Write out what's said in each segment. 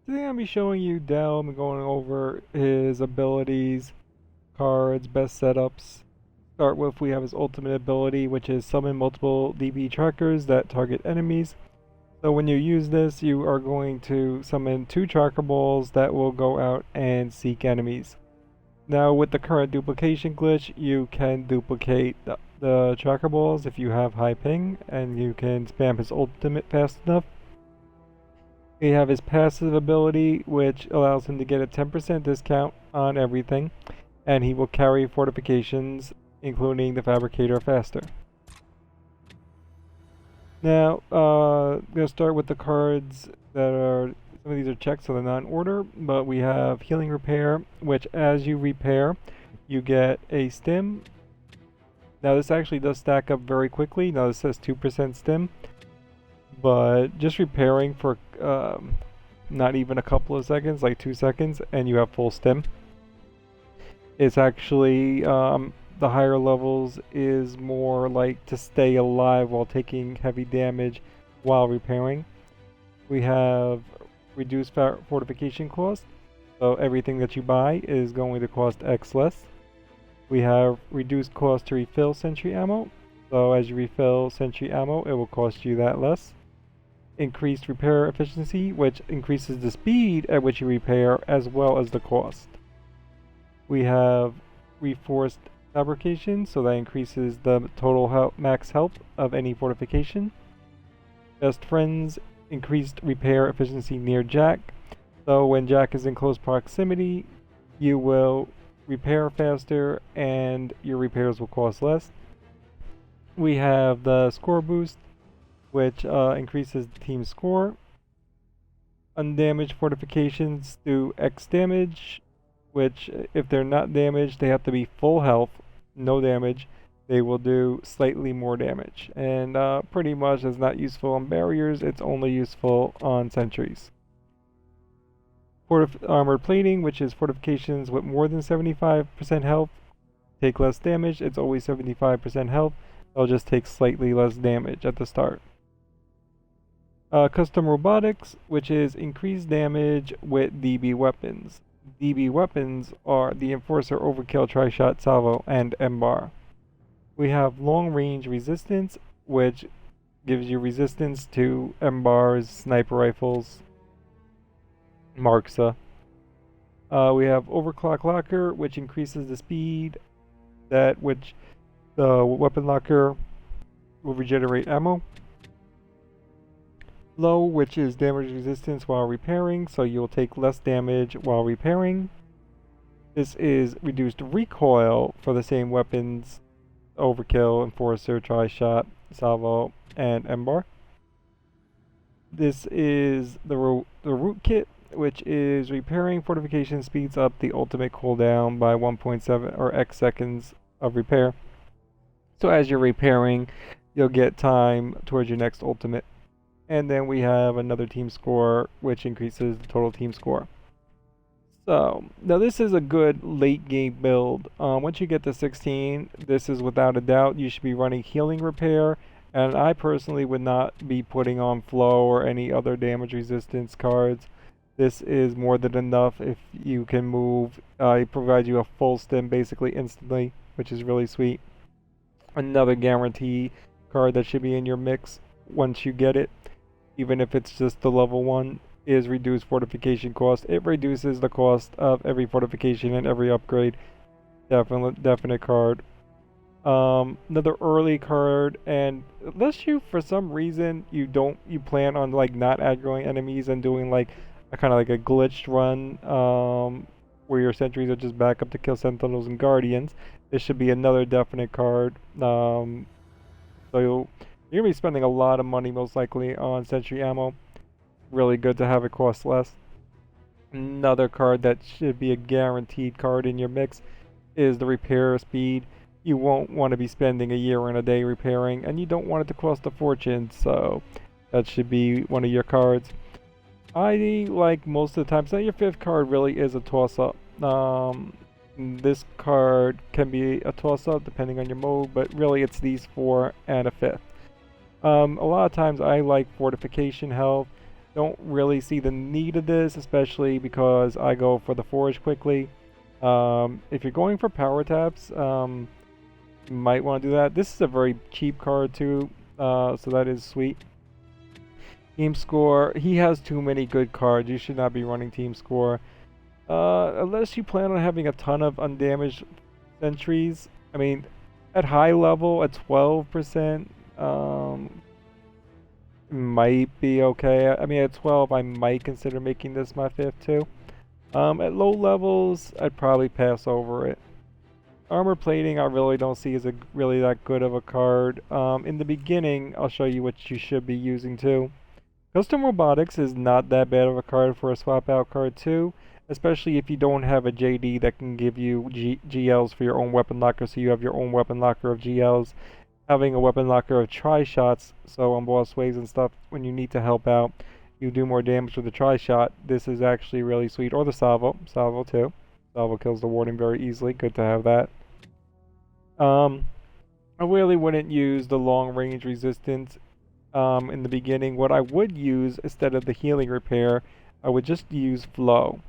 Today I'll be showing you Dell and going over his abilities, cards, best setups. Start with we have his ultimate ability, which is summon multiple DB trackers that target enemies. So when you use this, you are going to summon 2 tracker balls that will go out and seek enemies. Now with the current duplication glitch, you can duplicate the tracker balls if you have high ping, and you can spam his ultimate fast enough. We have his passive ability, which allows him to get a 10% discount on everything, and he will carry fortifications, including the Fabricator, faster. Now, I'm going to start with the cards that are, some of these are checked so they're not in order, but we have Healing Repair, which as you repair, you get a stim. Now this actually does stack up very quickly. Now this says 2% stim, but just repairing for not even a couple of seconds, like 2 seconds, and you have full stim. It's actually the higher levels is more like to stay alive while taking heavy damage while repairing. We have reduced fortification cost, so everything that you buy is going to cost X less. We have reduced cost to refill sentry ammo, so as you refill sentry ammo it will cost you that less. Increased repair efficiency, which increases the speed at which you repair as well as the cost. We have reinforced fabrication, so that increases the total max health of any fortification. Best friends, increased repair efficiency near Jack, so when Jack is in close proximity you will repair faster and your repairs will cost less. We have the score boost, which increases the team's score. Undamaged fortifications do X damage, which if they're not damaged, they have to be full health, no damage. They will do slightly more damage. And pretty much is not useful on barriers, it's only useful on sentries. Armored plating, which is fortifications with more than 75% health, take less damage. It's always 75% health. They'll just take slightly less damage at the start. Custom robotics, which is increased damage with DB weapons. DB weapons are the Enforcer, Overkill, Tri-Shot, Salvo, and M-Bar. We have long range resistance, which gives you resistance to M-Bars, sniper rifles, Marksa. We have Overclock Locker, which increases the speed at which the weapon locker will regenerate ammo. Low, which is damage resistance while repairing, so you'll take less damage while repairing. This is reduced recoil for the same weapons: Overkill, Enforcer, Tri-Shot, Salvo, and M-Bar. This is the root kit, which is repairing fortification speeds up the ultimate cooldown by 1.7 or X seconds of repair. So as you're repairing, you'll get time towards your next ultimate. And then we have another team score, which increases the total team score. So, now this is a good late game build. Once you get to 16, this is without a doubt, you should be running Healing Repair. And I personally would not be putting on Flow or any other damage resistance cards. This is more than enough if you can move. It provides you a full stim basically instantly, which is really sweet. Another guarantee card that should be in your mix once you get it, even if it's just the level 1, is reduced fortification cost. It reduces the cost of every fortification and every upgrade. Definite card. Another early card, and unless you for some reason you plan on like not aggroing enemies and doing like a kind of like a glitched run where your sentries are just back up to kill sentinels and guardians, this should be another definite card. So you're going to be spending a lot of money most likely on sentry ammo. Really good to have it cost less. Another card that should be a guaranteed card in your mix is the repair speed. You won't want to be spending a year and a day repairing, and you don't want it to cost a fortune, so that should be one of your cards. I like most of the time, so your 5th card really is a toss-up. This card can be a toss-up depending on your mode, but really it's these 4 and a 5th. A lot of times I like fortification health. Don't really see the need of this, especially because I go for the forge quickly. If you're going for power taps, you might want to do that. This is a very cheap card too, so that is sweet. Team score, he has too many good cards. You should not be running team score. Unless you plan on having a ton of undamaged sentries. I mean, at high level, at 12%, might be okay. I mean, at 12, I might consider making this my 5th too. At low levels, I'd probably pass over it. Armor plating, I really don't see as really that good of a card. In the beginning, I'll show you what you should be using too. Custom robotics is not that bad of a card for a swap out card too, especially if you don't have a JD that can give you GLs for your own weapon locker, so you have your own weapon locker of GLs. Having a weapon locker of tri-shots, so on boss waves and stuff, when you need to help out, you do more damage with the tri-shot. This is actually really sweet. Or the salvo too. Salvo kills the warden very easily. Good to have that. I really wouldn't use the long range resistance in the beginning. What I would use instead of the healing repair, I would just use flow.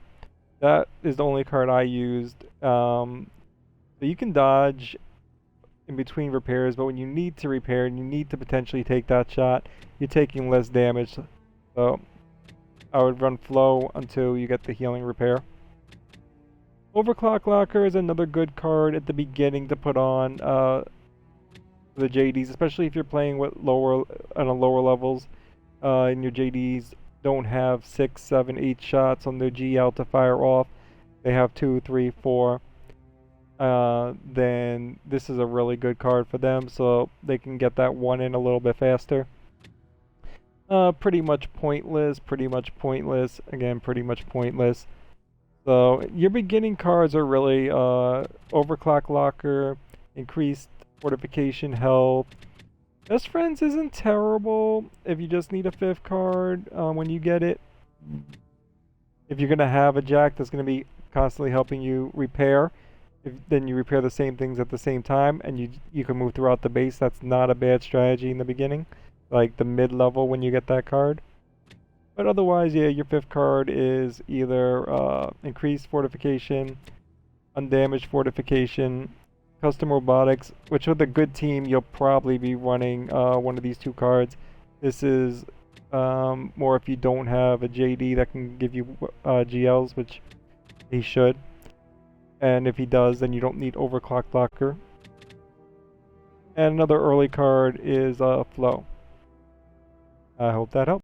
That is the only card I used. So you can dodge in between repairs, but when you need to repair and you need to potentially take that shot, you're taking less damage. So I would run flow until you get the healing repair. Overclock Locker is another good card at the beginning to put on the JDs, especially if you're playing with lower levels, and your JDs don't have 6, 7, 8 shots on their GL to fire off. They have 2, 3, 4. Then this is a really good card for them, so they can get that one in a little bit faster. Pretty much pointless. Again, pretty much pointless. So your beginning cards are really Overclock Locker, Increased Fortification Health. Best Friends isn't terrible if you just need a 5th card when you get it. If you're going to have a Jack that's going to be constantly helping you repair, then you repair the same things at the same time, and you can move throughout the base. That's not a bad strategy in the beginning, like the mid-level when you get that card. But otherwise, yeah, your 5th card is either Increased Fortification, Undamaged Fortification, Custom Robotics, which with a good team, you'll probably be running one of these 2 cards. This is more if you don't have a JD that can give you GLs, which he should. And if he does, then you don't need Overclock Locker. And another early card is Flow. I hope that helps.